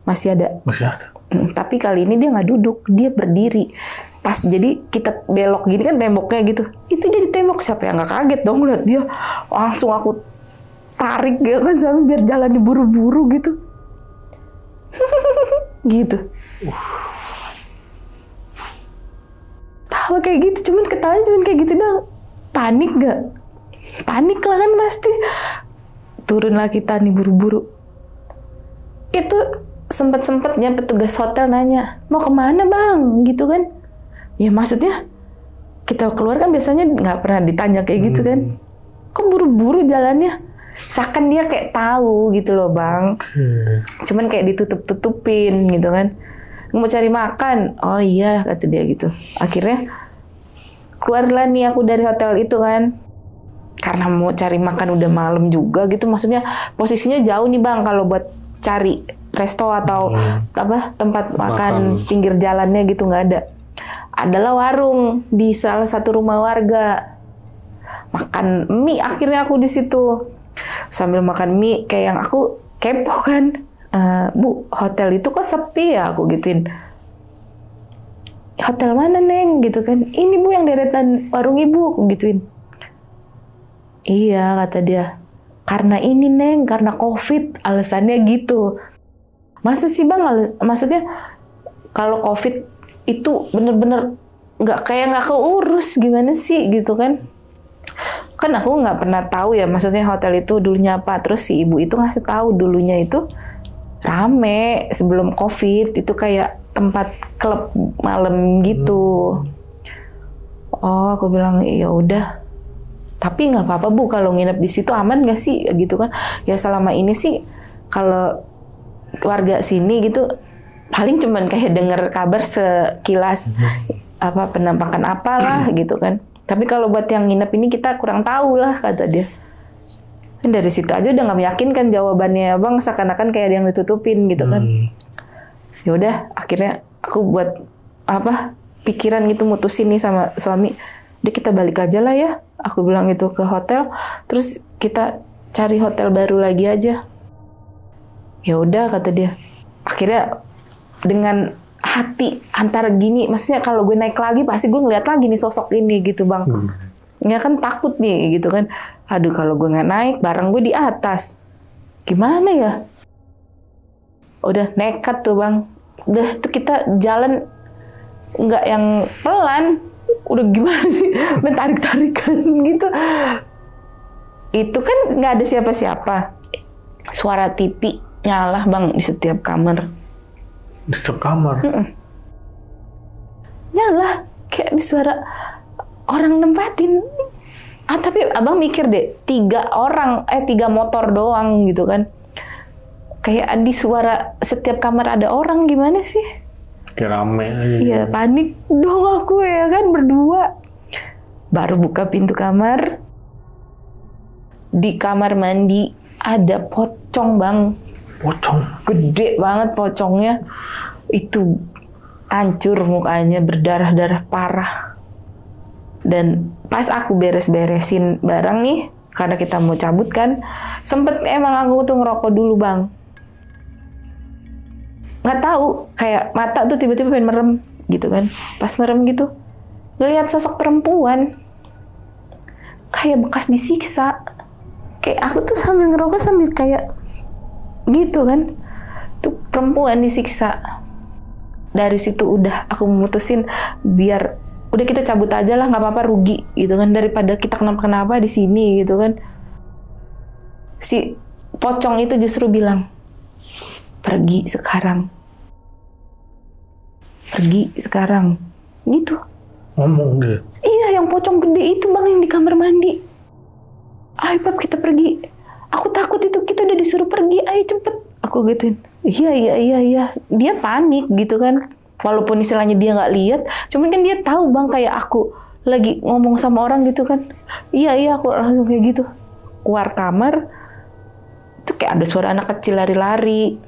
Masih ada. Masih ada. Tapi kali ini dia nggak duduk, dia berdiri. Pas jadi kita belok gini kan temboknya gitu. Itu dia di tembok, siapa yang nggak kaget dong lihat dia. Langsung aku tarik ya kan sampai biar jalan diburu-buru gitu. Gitu. Tahu kayak gitu, cuman ketawanya cuman kayak gitu dong. Panik nggak? Panik lah kan pasti. Turunlah kita nih buru-buru. Itu sempet-sempetnya petugas hotel nanya, mau kemana Bang? Gitu kan. Ya maksudnya kita keluar kan biasanya nggak pernah ditanya kayak gitu kan. Kok buru-buru jalannya? Seakan dia kayak tahu gitu loh Bang. Cuman kayak ditutup-tutupin gitu kan. Mau cari makan? Oh iya kata dia gitu. Akhirnya keluarlah nih aku dari hotel itu kan. Karena mau cari makan udah malam juga gitu. Maksudnya posisinya jauh nih Bang kalau buat cari resto atau tempat makan pinggir jalannya gitu nggak ada. Adalah warung di salah satu rumah warga. Makan mie akhirnya aku di situ. Sambil makan mie kayak yang aku kepo kan. Bu, hotel itu kok sepi ya? Aku gituin. Hotel mana Neng? Gitu kan. Ini Bu yang deretan warung Ibu. Aku gituin. Iya kata dia. Karena ini Neng, karena COVID. Alasannya gitu. Masa sih Bang? Maksudnya kalau COVID itu bener-bener nggak keurus gimana sih gitu kan. Kan aku nggak pernah tahu ya maksudnya hotel itu dulunya apa. Terus si ibu itu ngasih tahu dulunya itu rame sebelum COVID, itu kayak tempat klub malam gitu. Oh aku bilang ya udah, tapi nggak apa-apa Bu kalau nginep di situ, aman nggak sih gitu kan. Ya selama ini sih kalau warga sini gitu paling cuman kayak denger kabar sekilas apa penampakan apalah gitu kan. Tapi kalau buat yang nginep ini kita kurang tahu lah kata dia. Dan dari situ aja udah nggak meyakinkan jawabannya Bang, seakan-akan kayak ada yang ditutupin gitu kan. Ya udah akhirnya aku buat apa pikiran gitu mutusin nih sama suami. Udah kita balik aja lah ya. Aku bilang itu ke hotel. Terus kita cari hotel baru lagi aja. Ya udah kata dia. Akhirnya dengan hati antara gini, maksudnya kalau gue naik lagi pasti gue ngeliat lagi nih sosok ini gitu Bang. Ya kan takut nih gitu kan. Aduh kalau gue nggak naik, barang gue di atas. Gimana ya? Udah nekat tuh Bang. Udah tuh kita jalan nggak yang pelan. Udah gimana sih? Main tarik-tarikan gitu. Itu kan nggak ada siapa-siapa. Suara TV nyala Bang di setiap kamar. Di setiap kamar? Nyala. Kayak di suara orang nempatin. Tapi abang mikir deh, 3 motor doang gitu kan. Kayak di suara setiap kamar ada orang gimana sih? Kayak rame aja. Iya, panik dong aku ya kan berdua. Baru buka pintu kamar. Di kamar mandi ada pocong Bang. Pocong? Gede banget pocongnya. Itu hancur mukanya, berdarah-darah parah. Dan pas aku beres-beresin barang nih, karena kita mau cabut kan, sempet emang aku tuh ngerokok dulu Bang. Nggak tahu, kayak mata tuh tiba-tiba pengen merem gitu kan. Pas merem gitu, ngelihat sosok perempuan, kayak bekas disiksa. Kayak aku tuh sambil ngerokok sambil kayak gitu kan. Tuh perempuan disiksa. Dari situ udah aku memutusin biar udah kita cabut aja lah, nggak apa-apa rugi gitu kan, daripada kita kenapa-kenapa di sini gitu kan. Si pocong itu justru bilang, pergi sekarang, pergi sekarang, gitu. Ngomong deh. Iya, yang pocong gede itu Bang yang di kamar mandi. Ayo Pap kita pergi. Aku takut itu, kita udah disuruh pergi, ayo cepet. Aku gituin. Iya. Dia panik gitu kan. Walaupun istilahnya dia nggak lihat, cuman kan dia tahu Bang kayak aku lagi ngomong sama orang gitu kan. Iya aku langsung kayak gitu. Keluar kamar, itu kayak ada suara anak kecil lari-lari.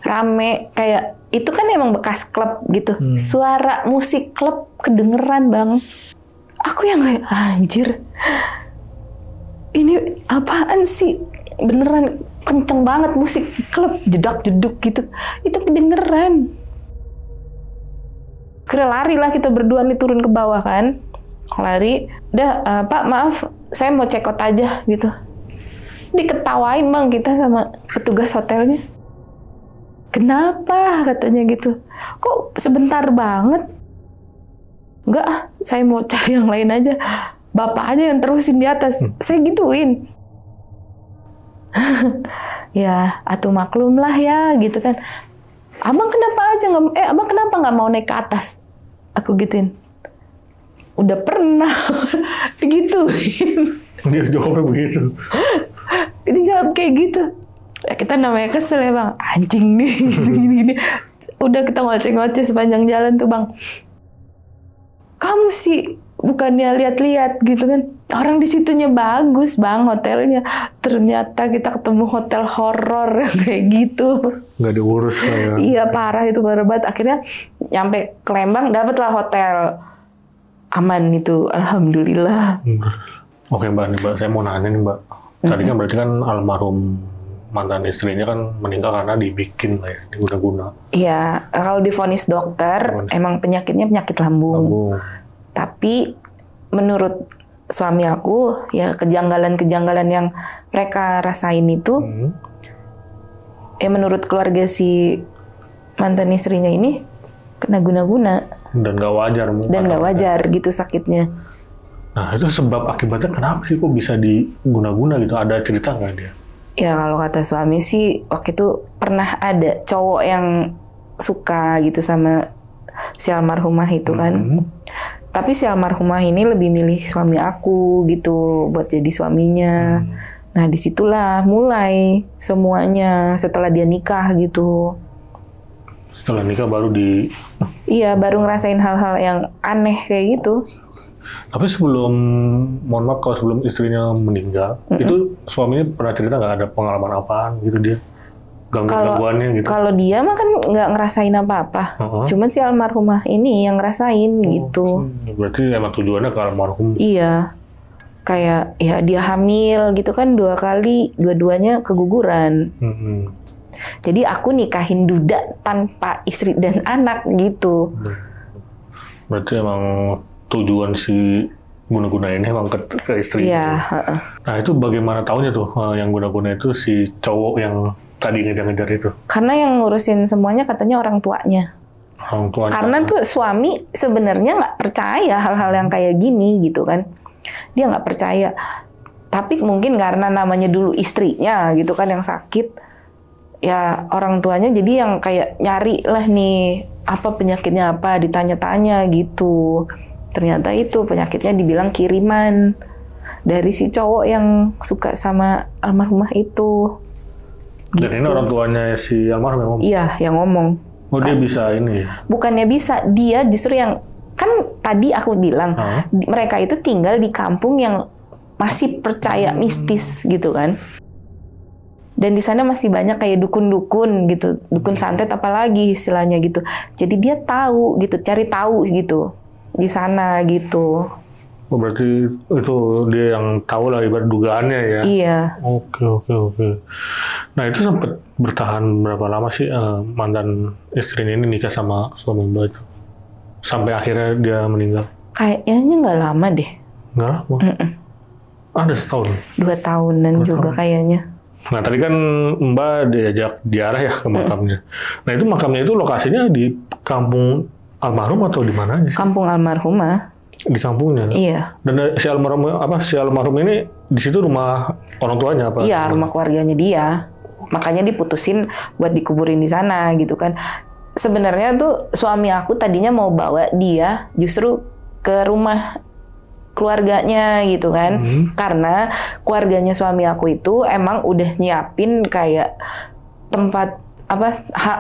Rame, kayak itu kan emang bekas klub gitu. Suara musik klub kedengeran bang. Aku yang kayak anjir. Ini apaan sih? Beneran kenceng banget musik klub, jedak-jeduk gitu. Itu kedengeran. Kira lari lah kita berdua nih turun ke bawah kan. Lari, udah Pak maaf, saya mau check out aja gitu. Diketawain bang kita sama petugas hotelnya. Kenapa katanya gitu? Kok sebentar banget? Enggak, saya mau cari yang lain aja. Bapak aja yang terusin di atas. Saya gituin. Ya, atuh maklum lah ya, gitu kan. Abang kenapa nggak mau naik ke atas? Aku gituin. Udah pernah digituin. Dia jawabnya begitu. Dia jawab kayak gitu. Ya kita namanya kesel ya bang. Anjing nih, gini-gini. Udah kita ngoceh-ngoceh sepanjang jalan tuh bang. Kamu sih bukannya lihat-lihat gitu kan. Orang di situnya bagus bang hotelnya. Ternyata kita ketemu hotel horor kayak gitu. Nggak diurus kayak. Iya parah itu parah banget. Akhirnya nyampe ke Lembang dapatlah hotel aman itu. Alhamdulillah. Oke mbak, nih mbak, saya mau nanya nih mbak. Tadi kan berarti kan almarhum mantan istrinya kan meninggal karena dibikin lah ya, diguna-guna. Iya, kalau divonis dokter, emang penyakitnya penyakit lambung. Tapi menurut suami aku, ya kejanggalan-kejanggalan yang mereka rasain itu, ya menurut keluarga si mantan istrinya ini, kena guna-guna. Dan gak wajar. Dan gak wajar gitu sakitnya. Nah itu sebab akibatnya kenapa sih kok bisa diguna-guna gitu? Ada cerita nggak dia? Ya kalau kata suami sih waktu itu pernah ada cowok yang suka gitu sama si almarhumah itu kan. Tapi si almarhumah ini lebih milih suami aku gitu buat jadi suaminya. Nah disitulah mulai semuanya setelah dia nikah gitu. Setelah nikah baru Iya baru ngerasain hal-hal yang aneh kayak gitu. Tapi sebelum, mohon maaf kalau sebelum istrinya meninggal, itu suaminya pernah cerita nggak ada pengalaman apaan gitu dia? Gangguannya gitu? Kalau dia mah kan nggak ngerasain apa-apa. Cuman si almarhumah ini yang ngerasain gitu. Berarti emang tujuannya ke almarhum? Iya. Kayak ya dia hamil gitu kan 2 kali, dua-duanya keguguran. Jadi aku nikahin duda tanpa istri dan anak gitu. Berarti emang tujuan si guna-guna ini emang ke istri. Iya. Nah itu bagaimana taunya tuh yang guna-guna itu si cowok yang tadi ngejar-ngejar itu? Karena yang ngurusin semuanya katanya orang tuanya. Orang tuanya. Karena tuh suami sebenarnya nggak percaya hal-hal yang kayak gini gitu kan. Dia nggak percaya. Tapi mungkin karena namanya dulu istrinya gitu kan yang sakit. Ya orang tuanya jadi yang kayak nyari lah nih apa penyakitnya apa ditanya-tanya gitu. Ternyata itu penyakitnya dibilang kiriman dari si cowok yang suka sama almarhumah itu. Gitu. Dan ini orang tuanya si almarhum yang ngomong? Iya, yang ngomong. Oh dia bisa ini? Bukannya bisa, dia justru yang, kan tadi aku bilang, mereka itu tinggal di kampung yang masih percaya mistis gitu kan. Dan di sana masih banyak kayak dukun-dukun gitu, dukun santet apalagi istilahnya gitu. Jadi dia tahu gitu, cari tahu gitu. Di sana gitu. Oh, berarti itu dia yang tahu lah ibarat dugaannya ya? Iya. Oke. Nah itu sempat bertahan berapa lama sih mantan istrinya ini nikah sama suami Mbak itu? Sampai akhirnya dia meninggal? Kayaknya nggak lama deh. Nggak lama? Ada setahun? 2 tahunan 2 juga tahun. Kayaknya. Nah tadi kan Mbak diajak diarah ya ke makamnya. Nah itu makamnya itu lokasinya di kampung almarhum atau di mana sih? Kampung almarhumah. Di kampungnya? Iya. Dan si almarhum ini di situ rumah orang tuanya apa? Iya, rumah keluarganya dia. Makanya diputusin buat dikuburin di sana gitu kan. Sebenarnya tuh suami aku tadinya mau bawa dia justru ke rumah keluarganya gitu kan. Karena keluarganya suami aku itu emang udah nyiapin kayak tempat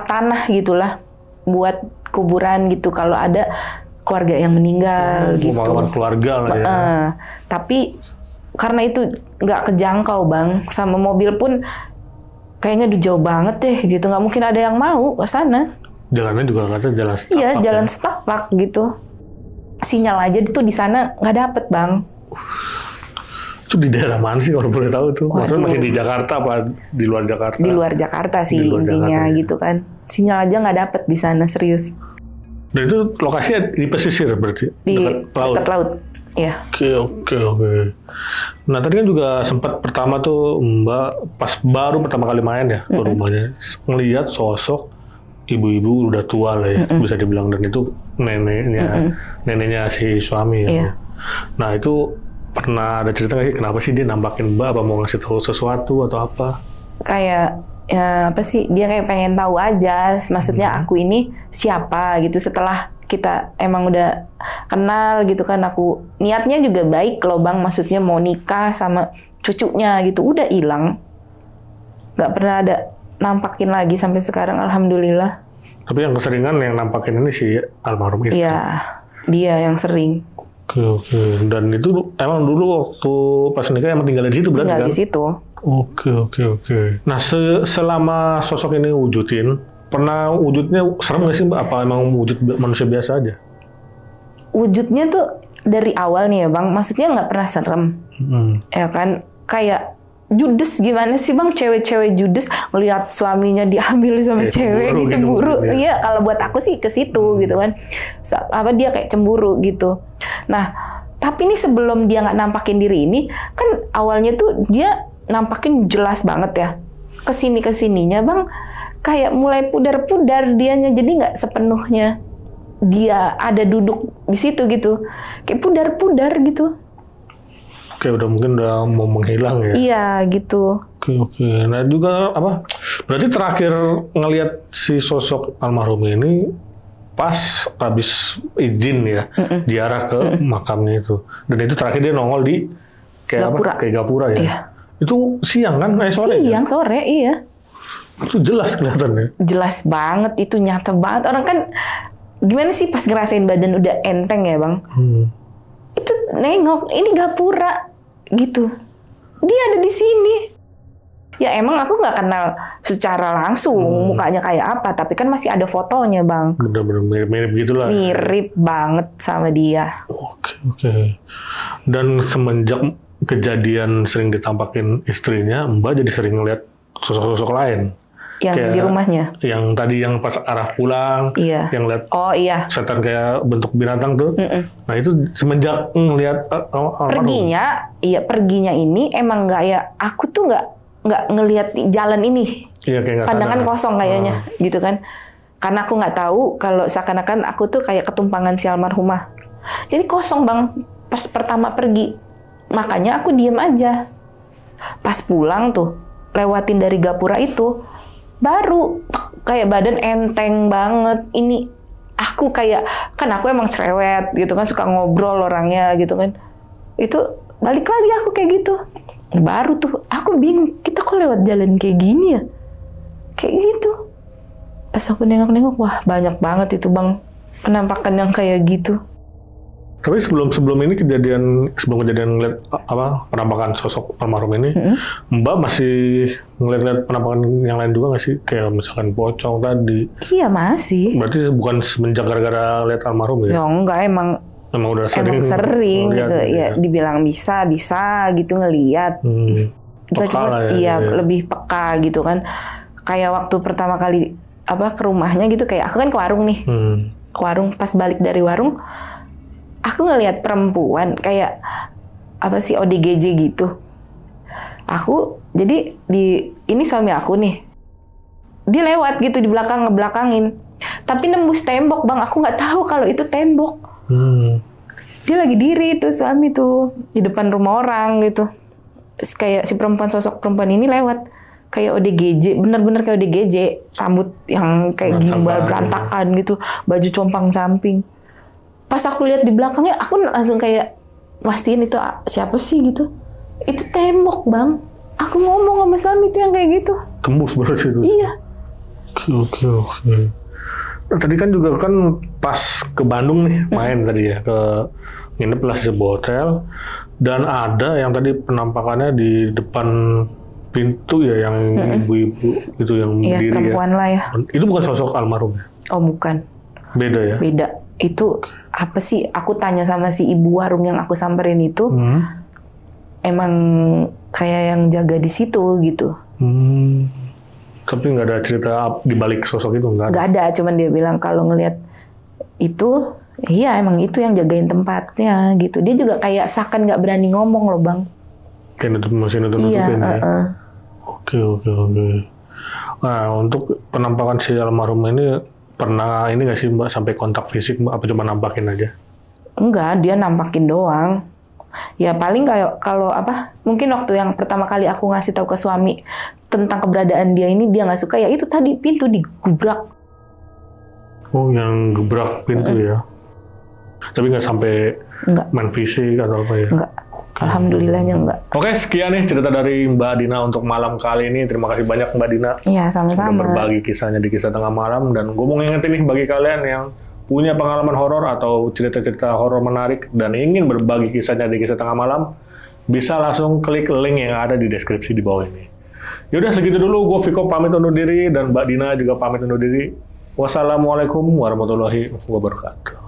tanah gitulah buat kuburan gitu. Kalau ada keluarga yang meninggal gitu. Pemakaman keluarga lah ya. Tapi karena itu nggak kejangkau Bang, sama mobil pun kayaknya udah jauh banget deh gitu, nggak mungkin ada yang mau ke sana. Jalannya juga katanya jalan setapak. Iya, jalan setapak gitu. Sinyal aja tuh di sana nggak dapet Bang. Itu di daerah mana sih kalau boleh tahu tuh? Maksudnya masih di Jakarta apa di luar Jakarta? Di luar Jakarta sih intinya gitu kan. Sinyal aja nggak dapet di sana, serius. Dan itu lokasinya di pesisir berarti? Di dekat laut. Ya. Oke. Nah tadi kan juga sempat pertama tuh Mbak pas baru pertama kali main ya ke rumahnya, ngelihat sosok ibu-ibu udah tua lah ya, bisa dibilang, dan itu neneknya si suami ya. Nah itu pernah ada cerita nggak sih kenapa sih dia nampakin Mbak, apa mau ngasih tahu sesuatu atau apa? Kayak ya, apa sih, dia kayak pengen tahu aja, maksudnya aku ini siapa gitu. Setelah kita emang udah kenal gitu kan, aku niatnya juga baik loh Bang, maksudnya mau nikah sama cucunya gitu, udah hilang, nggak pernah ada nampakin lagi sampai sekarang, alhamdulillah. Tapi yang keseringan yang nampakin ini si almarhum itu? Iya, dia yang sering. Oke. Dan itu emang dulu waktu pas nikah emang tinggal di situ berarti kan? Tinggal di situ. Oke. Nah selama sosok ini wujudin, pernah wujudnya serem nggak sih Mbak? Apa emang wujud manusia biasa aja? Wujudnya tuh dari awal nih ya Bang, maksudnya nggak pernah serem. Ya kan, kayak judes gimana sih Bang, cewek-cewek judes ngelihat suaminya diambil sama cewek gitu, cemburu. Iya, kalau buat aku sih ke situ gitu kan. Apa dia kayak cemburu gitu. Nah, tapi nih sebelum dia nggak nampakin diri ini, kan awalnya tuh dia nampakin jelas banget ya. Kesininya Bang, kayak mulai pudar-pudar dianya, jadi nggak sepenuhnya dia ada duduk di situ gitu, kayak pudar-pudar gitu. Kayak udah mungkin udah mau menghilang ya? Iya gitu. Oke. Nah juga apa? Berarti terakhir ngelihat si sosok almarhum ini pas habis izin ya, diarah ke makamnya itu. Dan itu terakhir dia nongol di kayak Gapura. Kayak Gapura ya? Iya. Itu siang kan? Sore? Siang, sore, iya. Itu jelas kelihatannya. Jelas banget, itu nyata banget. Orang kan gimana sih pas ngerasain badan udah enteng ya Bang? Itu nengok, ini Gapura gitu. Dia ada di sini. Ya emang aku nggak kenal secara langsung mukanya kayak apa, tapi kan masih ada fotonya Bang. Bener-bener mirip-mirip gitulah. Mirip banget sama dia. Oke. Dan semenjak kejadian sering ditampakin istrinya, Mbak jadi sering ngeliat sosok-sosok lain. Yang kayak di rumahnya? Yang tadi yang pas arah pulang, yang lihat setan kayak bentuk binatang tuh. Nah itu semenjak ngeliat perginya ini emang nggak ya, aku tuh nggak ngelihat jalan ini. Iya, kayak pandangan kosong kayaknya, gitu kan. Karena aku nggak tahu kalau seakan-akan aku tuh kayak ketumpangan si almarhumah. Jadi kosong Bang, pas pertama pergi. Makanya aku diem aja. Pas pulang tuh, lewatin dari Gapura itu, baru kayak badan enteng banget. Ini aku kayak, kan aku emang cerewet gitu kan, suka ngobrol orangnya gitu kan. Itu balik lagi aku kayak gitu. Baru tuh aku bingung, kita kok lewat jalan kayak gini ya? Kayak gitu. Pas aku nengok-nengok, wah banyak banget itu Bang penampakan yang kayak gitu. Tapi sebelum ini sebelum kejadian ngeliat penampakan sosok almarhum ini, Mbak masih ngeliat penampakan yang lain juga nggak sih? Kayak misalkan pocong tadi. Iya masih. Berarti bukan semenjak gara-gara lihat almarhum ya? Ya enggak, emang udah sering gitu ya. Dibilang bisa gitu ngeliat. Lebih peka gitu kan. Kayak waktu pertama kali ke rumahnya gitu, kayak aku kan ke warung nih. Ke warung, pas balik dari warung, aku ngelihat perempuan kayak ODGJ gitu. Aku jadi ini suami aku nih. Dia lewat gitu di belakang, ngebelakangin. Tapi nembus tembok Bang, aku nggak tahu kalau itu tembok. Dia lagi diri tuh suami tuh di depan rumah orang gitu. Kayak si sosok perempuan ini lewat. Kayak ODGJ, bener-bener kayak ODGJ. Rambut yang kayak gimbal berantakan gitu, baju compang-camping. Pas aku lihat di belakangnya, aku langsung kayak mastiin itu siapa sih gitu. Itu tembok Bang. Aku ngomong sama suami itu yang kayak gitu. Tembus berarti itu? Iya. Oke. tadi kan juga kan pas ke Bandung nih main tadi ya, ke nginep lah di sebuah hotel, dan ada yang tadi penampakannya di depan pintu ya, yang ibu-ibu itu yang Iya, berdiri perempuan lah ya. Itu bukan sosok almarhum ya? Oh bukan. Beda ya? Beda. Itu apa sih? Aku tanya sama si ibu warung yang aku samperin itu, emang kayak yang jaga di situ gitu. Tapi nggak ada cerita di balik sosok itu, nggak ada? Nggak ada, cuman dia bilang kalau ngelihat itu, iya emang itu yang jagain tempatnya gitu. Dia juga kayak seakan nggak berani ngomong loh Bang. Kayak masih nutupin Iya, ya? Oke. Nah, untuk penampakan si almarhum ini, pernah ini nggak sih Mbak sampai kontak fisik Mbak? Apa cuma nampakin aja? Enggak, dia nampakin doang. Ya paling kayak kalau apa, mungkin waktu yang pertama kali aku ngasih tahu ke suami tentang keberadaan dia ini, dia nggak suka, ya itu tadi pintu digubrak. Oh, yang gebrak pintu ya? Tapi nggak sampai main fisik atau apa ya? Enggak. Alhamdulillahnya enggak. Oke, sekian nih cerita dari Mbak Dina untuk malam kali ini. Terima kasih banyak Mbak Dina. Iya, sama-sama. Sudah berbagi kisahnya di Kisah Tengah Malam. Dan gue mau ngingetin nih bagi kalian yang punya pengalaman horor atau cerita-cerita horor menarik dan ingin berbagi kisahnya di Kisah Tengah Malam, bisa langsung klik link yang ada di deskripsi di bawah ini. Yaudah, segitu dulu. Gue Viko pamit undur diri dan Mbak Dina juga pamit undur diri. Wassalamualaikum warahmatullahi wabarakatuh.